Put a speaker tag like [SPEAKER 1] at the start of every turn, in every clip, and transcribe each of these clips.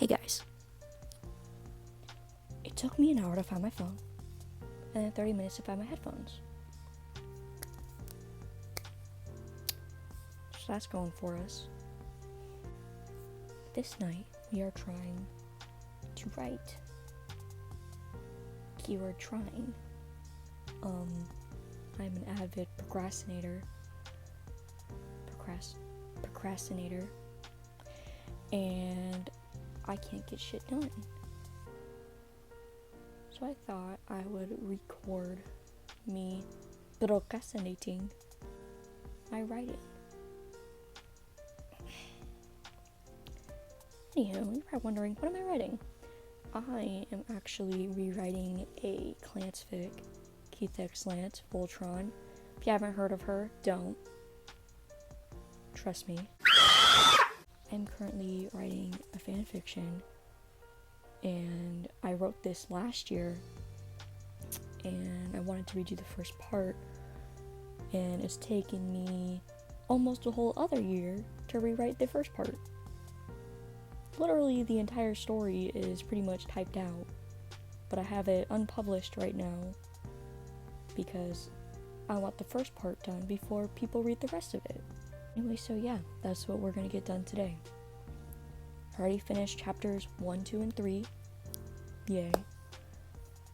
[SPEAKER 1] Hey guys. It took me an hour to find my phone, and then 30 minutes to find my headphones. So that's going for us. This night, we are trying to write. Keyword trying. I'm an avid procrastinator. Procrastinator. And I can't get shit done. So I thought I would record me procrastinating my writing. Anywho, you're probably wondering, what am I writing? I am actually rewriting a Klance fic, Klance, Voltron. If you haven't heard of her, don't. Trust me. I'm currently writing a fanfiction, and I wrote this last year, and I wanted to redo the first part, and it's taken me almost a whole other year to rewrite the first part. Literally, the entire story is pretty much typed out, but I have it unpublished right now because I want the first part done before people read the rest of it. Anyway, so yeah, that's what we're gonna get done today. I already finished chapters 1, 2, and 3. Yay.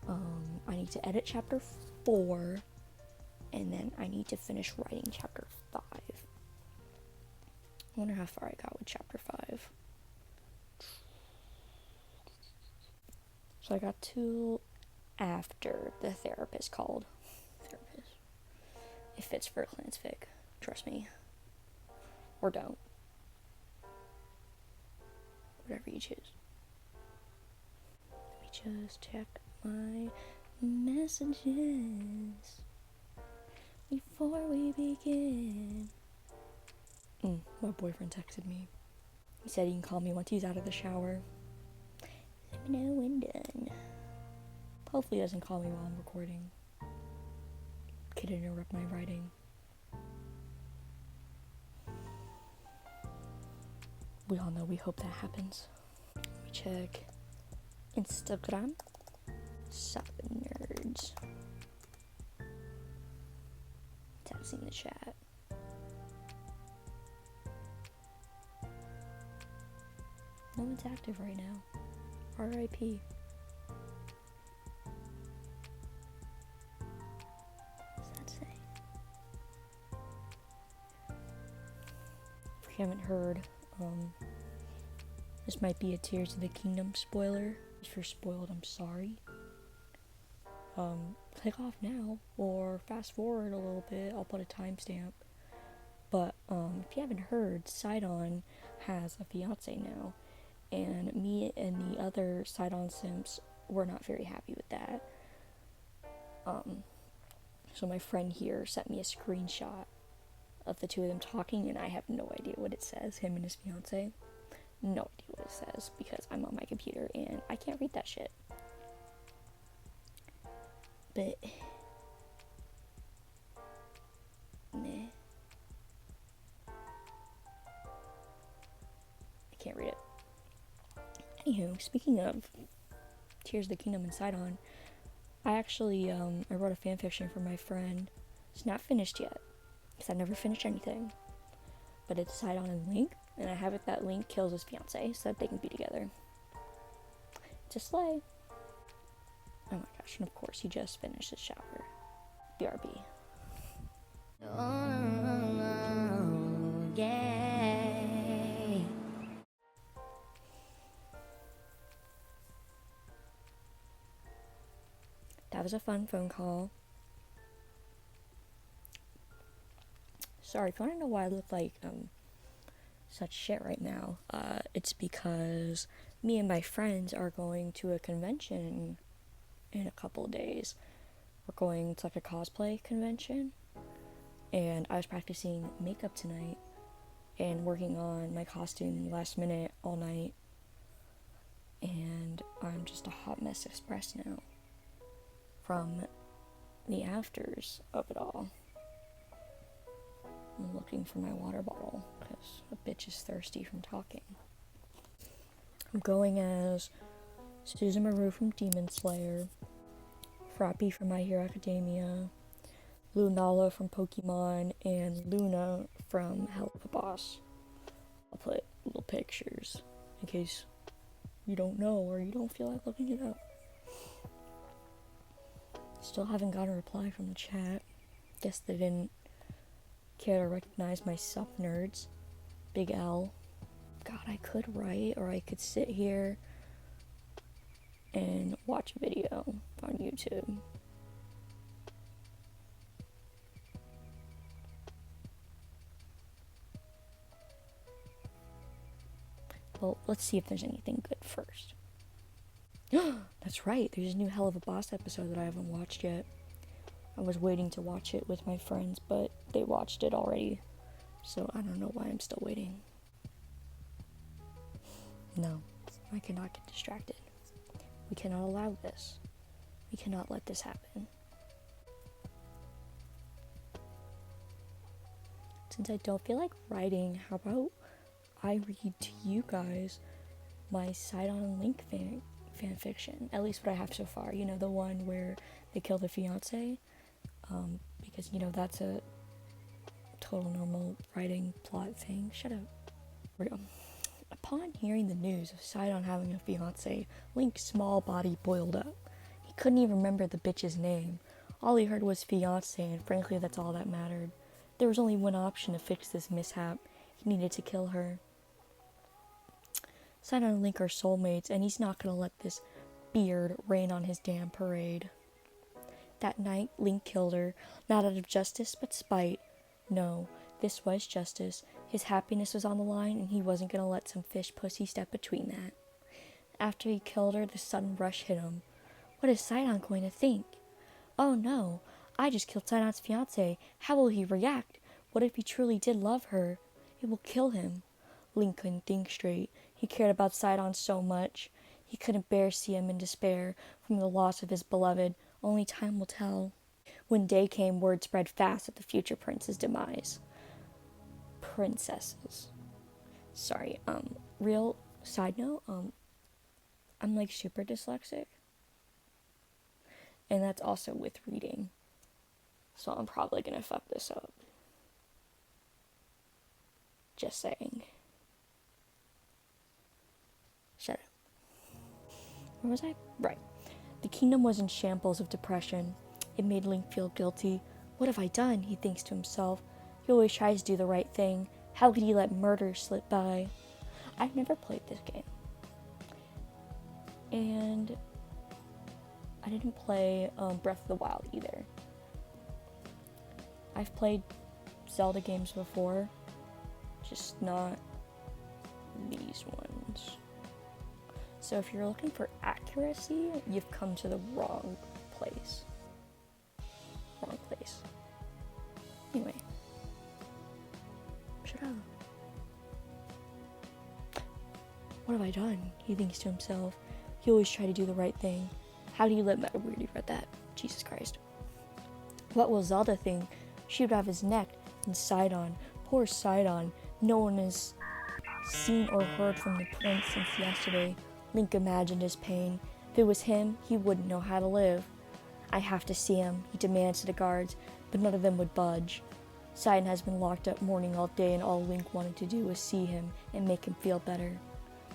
[SPEAKER 1] I need to edit chapter 4, and then I need to finish writing chapter 5. I wonder how far I got with chapter 5. So I got to after the therapist called. Therapist. It fits for a Klance fic. Trust me. Or don't. Whatever you choose. Let me just check my messages before we begin. My boyfriend texted me. He said he can call me once he's out of the shower. Let me know when done. Hopefully he doesn't call me while I'm recording. Could interrupt my writing. We all know we hope that happens. Let me check Instagram. Sidon nerds. Texting the chat. No one's active right now. R.I.P. What does that say? If you haven't heard, this might be a Tears of the Kingdom spoiler. If you're spoiled, I'm sorry. Click off now or fast forward a little bit. I'll put a timestamp. But if you haven't heard, Sidon has a fiance now, and me and the other Sidon simps were not very happy with that. So my friend here sent me a screenshot of the two of them talking, and I have no idea what it says, him and his fiance. No idea what it says, because I'm on my computer and I can't read that shit. But meh. I can't read it. Anywho, speaking of Tears of the Kingdom and Sidon, I actually I wrote a fanfiction for my friend. It's not finished yet, because I never finished anything. But it's Sidon and Link, and I have it that Link kills his fiance so that they can be together. It's a slay. Oh my gosh, and of course he just finished his shower. BRB. Oh, yay. That was a fun phone call. Sorry, if you want to know why I look like such shit right now, it's because me and my friends are going to a convention in a couple of days. We're going to like a cosplay convention, and I was practicing makeup tonight and working on my costume last minute all night, and I'm just a hot mess express now from the afters of it all. I'm looking for my water bottle because a bitch is thirsty from talking. I'm going as Susan Maru from Demon Slayer, Frappy from My Hero Academia, Lunala from Pokemon, and Luna from Hell of a Boss. I'll put little pictures in case you don't know or you don't feel like looking it up. Still haven't got a reply from the chat. Guess they didn't care to recognize my sup nerds. Big L. God, I could write or I could sit here and watch a video on YouTube. Well, let's see if there's anything good first. That's right, there's a new Hell of a Boss episode that I haven't watched yet. I was waiting to watch it with my friends, but they watched it already. So I don't know why I'm still waiting. No, I cannot get distracted. We cannot allow this. We cannot let this happen. Since I don't feel like writing, how about I read to you guys my Sidon and Link fanfiction, at least what I have so far. You know, the one where they kill the fiance, because, you know, that's a total normal writing plot thing. Shut up. Upon hearing the news of Sidon having a fiance, Link's small body boiled up. He couldn't even remember the bitch's name. All he heard was fiance, and frankly, that's all that mattered. There was only one option to fix this mishap. He needed to kill her. Sidon and Link are soulmates, and he's not gonna let this beard rain on his damn parade. That night, Link killed her, not out of justice, but spite. No, this was justice. His happiness was on the line, and he wasn't gonna let some fish pussy step between that. After he killed her, the sudden rush hit him. What is Sidon going to think? Oh no, I just killed Sidon's fiance. How will he react? What if he truly did love her? It will kill him. Link couldn't think straight. He cared about Sidon so much. He couldn't bear see him in despair from the loss of his beloved. Only time will tell. When day came, word spread fast of the future prince's demise. Princesses. Sorry, real side note, I'm like super dyslexic. And that's also with reading. So I'm probably gonna fuck this up. Just saying. Shut up. Where was I? Right. The kingdom was in shambles of depression. It made Link feel guilty. What have I done? He thinks to himself. He always tries to do the right thing. How could he let murder slip by? I've never played this game. And I didn't play Breath of the Wild either. I've played Zelda games before, just not these ones. So if you're looking for accuracy, you've come to the wrong place. Wrong place. Anyway. Shut up. What have I done? He thinks to himself. He always tried to do the right thing. How do you let I already read that. Jesus Christ. What will Zelda think? She would have his neck and Sidon. Poor Sidon. No one has seen or heard from the prince since yesterday. Link imagined his pain. If it was him, he wouldn't know how to live. I have to see him, he demands to the guards, but none of them would budge. Sidon has been locked up mourning all day, and all Link wanted to do was see him and make him feel better.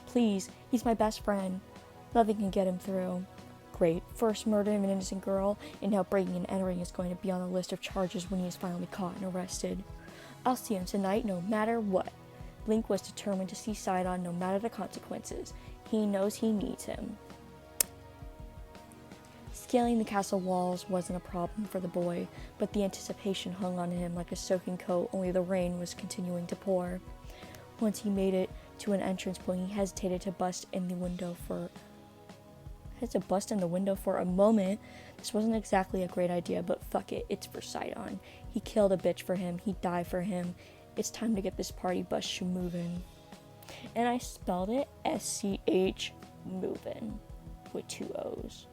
[SPEAKER 1] Please, he's my best friend. Nothing can get him through. Great, first murder of an innocent girl, and now breaking and entering is going to be on the list of charges when he is finally caught and arrested. I'll see him tonight no matter what. Link was determined to see Sidon no matter the consequences. He knows he needs him. Scaling the castle walls wasn't a problem for the boy, but the anticipation hung on him like a soaking coat, only the rain was continuing to pour. Once he made it to an entrance point, he hesitated to bust in the window for a moment. This wasn't exactly a great idea, but fuck it, it's for Sidon. He killed a bitch for him, he'd die for him. It's time to get this party bus moving. And I spelled it S-C-H movin' with 2 O's.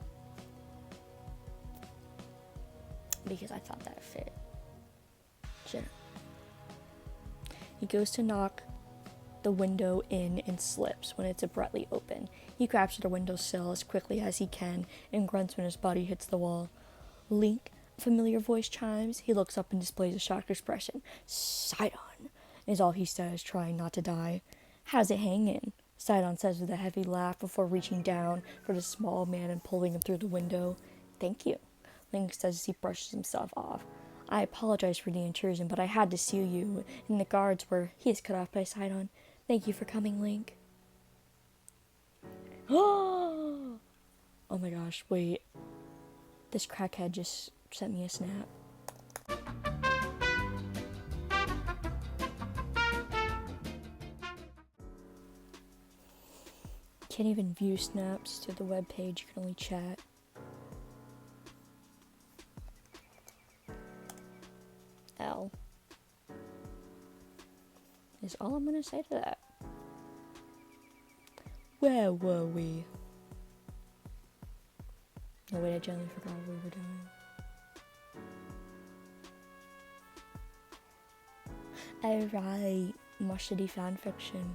[SPEAKER 1] Because I thought that fit. Shit. He goes to knock the window in and slips when it's abruptly open. He grabs at the windowsill as quickly as he can and grunts when his body hits the wall. Link, a familiar voice chimes. He looks up and displays a shocked expression. Sidon, is all he says, trying not to die. How's it hanging? Sidon says with a heavy laugh before reaching down for the small man and pulling him through the window. Thank you, Link says as he brushes himself off. I apologize for the intrusion, but I had to see you, and the guards were... He is cut off by Sidon. Thank you for coming, Link. Oh my gosh, wait. This crackhead just sent me a snap. Can't even view snaps to the webpage, you can only chat. L. Is all I'm gonna say to that. Where were we? Oh wait, I generally forgot what we were doing. Alright, more shitty fanfiction.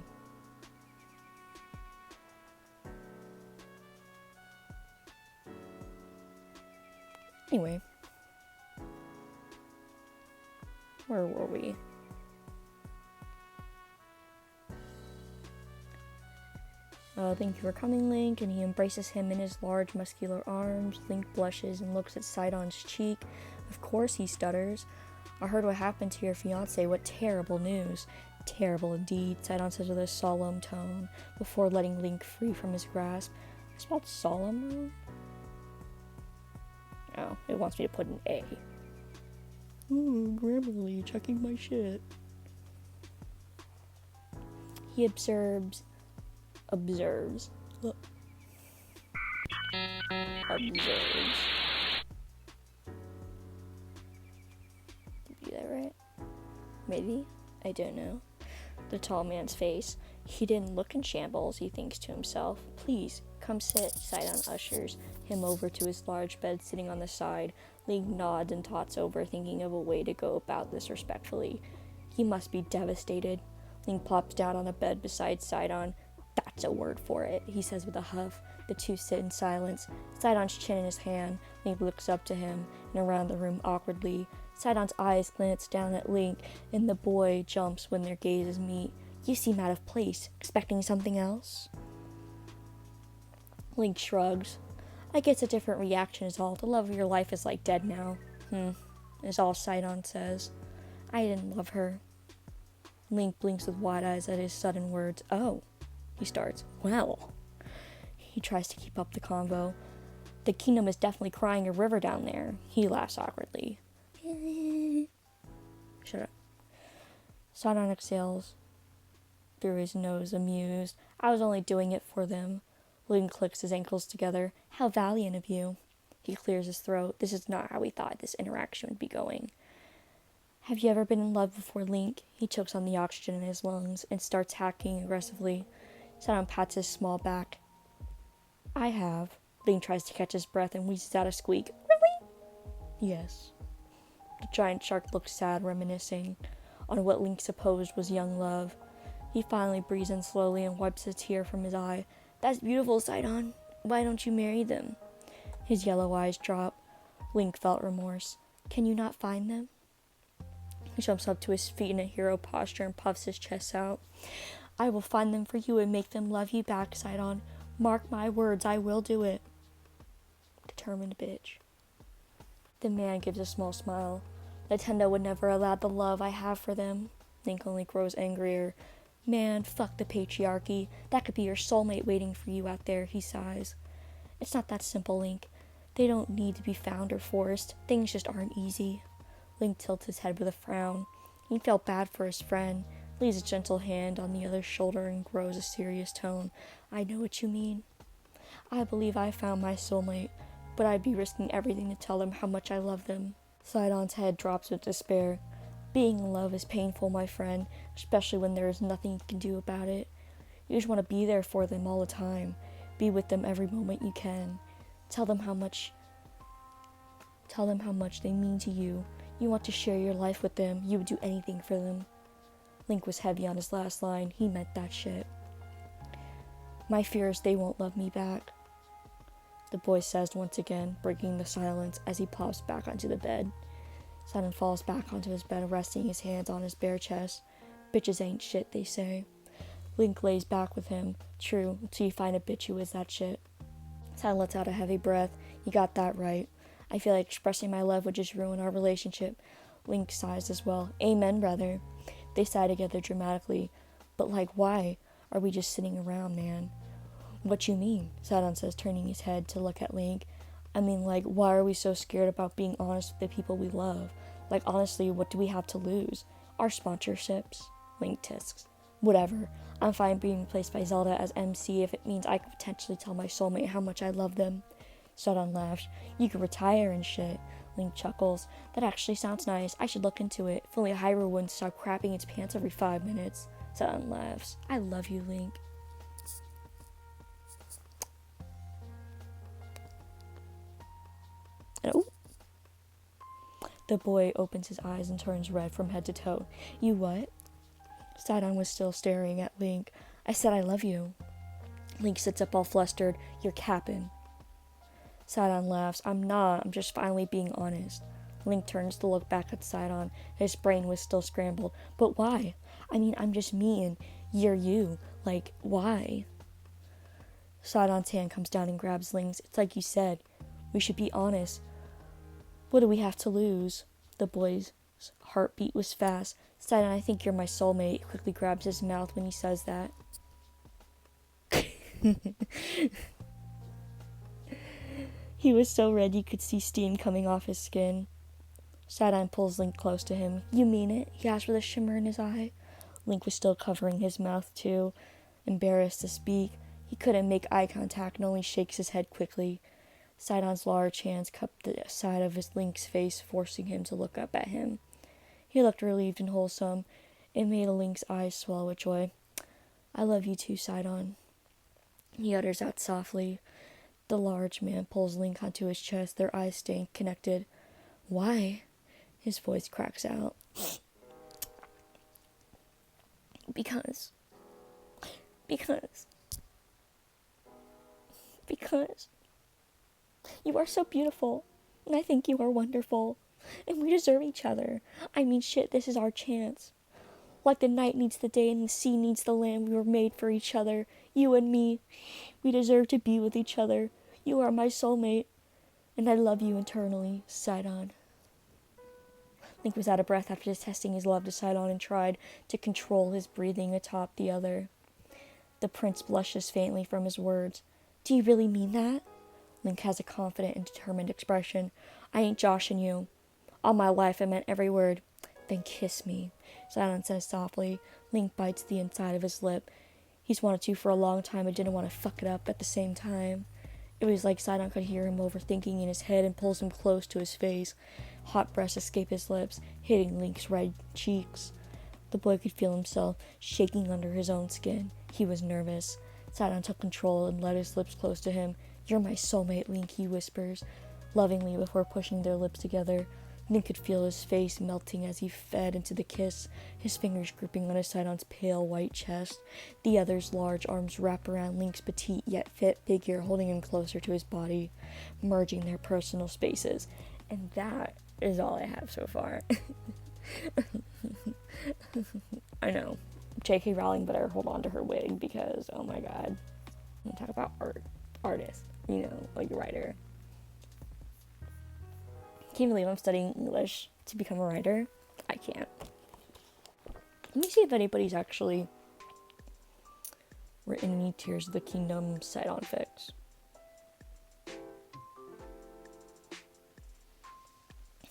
[SPEAKER 1] Anyway. Where were we? Thank you for coming, Link, and he embraces him in his large, muscular arms. Link blushes and looks at Sidon's cheek. Of course he stutters. I heard what happened to your fiancé. What terrible news. Terrible indeed, Sidon says with a solemn tone, before letting Link free from his grasp. I spelled solemn wrong? Oh, it wants me to put an A. Ooh, Grammarly, checking my shit. He observes. Observes. Did you do that right? Maybe? I don't know. The tall man's face. He didn't look in shambles, he thinks to himself. Please, come sit. Sidon ushers him over to his large bed sitting on the side. Link nods and tots over, thinking of a way to go about this respectfully. He must be devastated. Link plops down on a bed beside Sidon. That's a word for it, he says with a huff. The two sit in silence, Sidon's chin in his hand. Link looks up to him and around the room awkwardly. Sidon's eyes glance down at Link, and the boy jumps when their gazes meet. You seem out of place. Expecting something else? Link shrugs. I guess a different reaction is all. The love of your life is like dead now. Is all Sidon says. I didn't love her. Link blinks with wide eyes at his sudden words. Oh. He starts. Well. He tries to keep up the convo. The kingdom is definitely crying a river down there. He laughs awkwardly. Shut up. Sidon exhales through his nose, amused. I was only doing it for them. Link clicks his ankles together. How valiant of you. He clears his throat. This is not how we thought this interaction would be going. Have you ever been in love before, Link? He chokes on the oxygen in his lungs and starts hacking aggressively. Sidon pats his small back. I have. Link tries to catch his breath and wheezes out a squeak. Really? Yes. The giant shark looks sad, reminiscing on what Link supposed was young love. He finally breathes in slowly and wipes a tear from his eye. That's beautiful, Sidon. Why don't you marry them? His yellow eyes drop. Link felt remorse. Can you not find them? He jumps up to his feet in a hero posture and puffs his chest out. I will find them for you and make them love you back, Sidon. Mark my words, I will do it. Determined bitch. The man gives a small smile. Nintendo would never allow the love I have for them. Link only grows angrier. Man, fuck the patriarchy. That could be your soulmate waiting for you out there, he sighs. It's not that simple, Link. They don't need to be found or forced. Things just aren't easy. Link tilts his head with a frown. He felt bad for his friend, lays a gentle hand on the other's shoulder and grows a serious tone. I know what you mean. I believe I found my soulmate, but I'd be risking everything to tell them how much I love them. Sidon's head drops with despair. Being in love is painful, my friend, especially when there is nothing you can do about it. You just want to be there for them all the time. Be with them every moment you can. Tell them how much they mean to you. You want to share your life with them. You would do anything for them. Link was heavy on his last line. He meant that shit. My fear is they won't love me back, the boy says once again, breaking the silence as he plops back onto the bed. Sidon falls back onto his bed, resting his hands on his bare chest. Bitches ain't shit, they say. Link lays back with him. True, until you find a bitch who is that shit. Sidon lets out a heavy breath. You got that right. I feel like expressing my love would just ruin our relationship. Link sighs as well. Amen, brother. They sigh together dramatically. But like, why? Are we just sitting around, man? What you mean? Sidon says, turning his head to look at Link. I mean, like, why are we so scared about being honest with the people we love? Like, honestly, what do we have to lose? Our sponsorships? Link tisks. Whatever. I'm fine being replaced by Zelda as MC if it means I could potentially tell my soulmate how much I love them. Sidon laughs. You could retire and shit. Link chuckles. That actually sounds nice. I should look into it. If only Hyrule wouldn't stop crapping its pants every 5 minutes. Sidon laughs. I love you, Link. Oh. The boy opens his eyes and turns red from head to toe. You what? Sidon was still staring at Link. I said I love you. Link sits up all flustered. You're capping. Sidon laughs. I'm not. I'm just finally being honest. Link turns to look back at Sidon. His brain was still scrambled. But why? I mean, I'm just me and you're you. Like, why? Sidon's hand comes down and grabs Link's. It's like you said. We should be honest. What do we have to lose? The boy's heartbeat was fast. Sidon, I think you're my soulmate. He quickly grabs his mouth when he says that. He was so red you could see steam coming off his skin. Sidon pulls Link close to him. You mean it? He asked with a shimmer in his eye. Link was still covering his mouth too, embarrassed to speak. He couldn't make eye contact and only shakes his head quickly. Sidon's large hands cupped the side of his Link's face, forcing him to look up at him. He looked relieved and wholesome. It made Link's eyes swell with joy. I love you too, Sidon. He utters out softly. The large man pulls Link onto his chest, their eyes staying connected. Why? His voice cracks out. Because. You are so beautiful, and I think you are wonderful, and we deserve each other. I mean, shit, this is our chance. Like the night needs the day and the sea needs the land, we were made for each other. You and me, we deserve to be with each other. You are my soulmate, and I love you eternally, Sidon. Link was out of breath after testing his love to Sidon and tried to control his breathing atop the other. The prince blushes faintly from his words. Do you really mean that? Link has a confident and determined expression. I ain't joshing you. All my life I meant every word. Then kiss me, Sidon says softly. Link bites the inside of his lip. He's wanted to for a long time but didn't want to fuck it up at the same time. It was like Sidon could hear him overthinking in his head and pulls him close to his face. Hot breaths escape his lips, hitting Link's red cheeks. The boy could feel himself shaking under his own skin. He was nervous. Sidon took control and let his lips close to him. You're my soulmate, Link, he whispers, lovingly before pushing their lips together. Link could feel his face melting as he fed into the kiss, his fingers gripping on his Sidon's pale white chest. The other's large arms wrap around Link's petite yet fit figure, holding him closer to his body, merging their personal spaces. And that is all I have so far. I know. J.K. Rowling better hold on to her wig because, oh my god. I'm gonna talk about artist, like a writer. Can't believe I'm studying English to become a writer. I can't. Let me see if anybody's actually written any Tears of the Kingdom Sidon fics.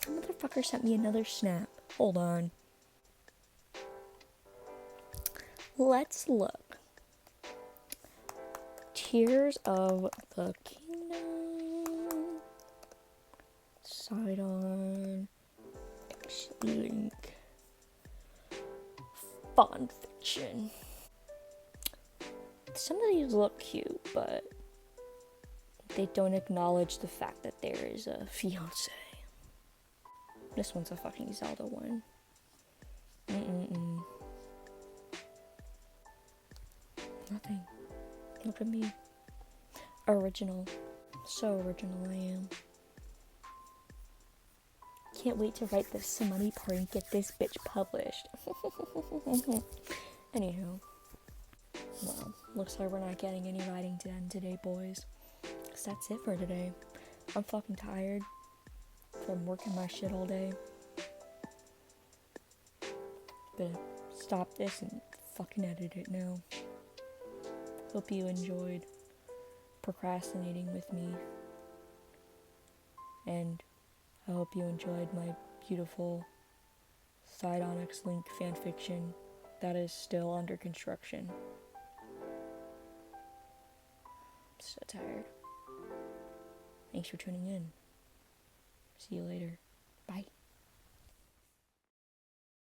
[SPEAKER 1] The motherfucker sent me another snap. Hold on. Let's look. Tears of the Kingdom Sidon Link fanfiction. Some of these look cute, but they don't acknowledge the fact that there is a fiance. This one's a fucking Zelda one. Look at me. Original. So original I am. Can't wait to write this money part and get this bitch published. Anywho. Well, looks like we're not getting any writing done today, boys. Cause that's it for today. I'm fucking tired from working my shit all day. Gonna stop this and fucking edit it now. Hope you enjoyed procrastinating with me. And I hope you enjoyed my beautiful Sidon X-Link fanfiction that is still under construction. I'm so tired. Thanks for tuning in. See you later. Bye.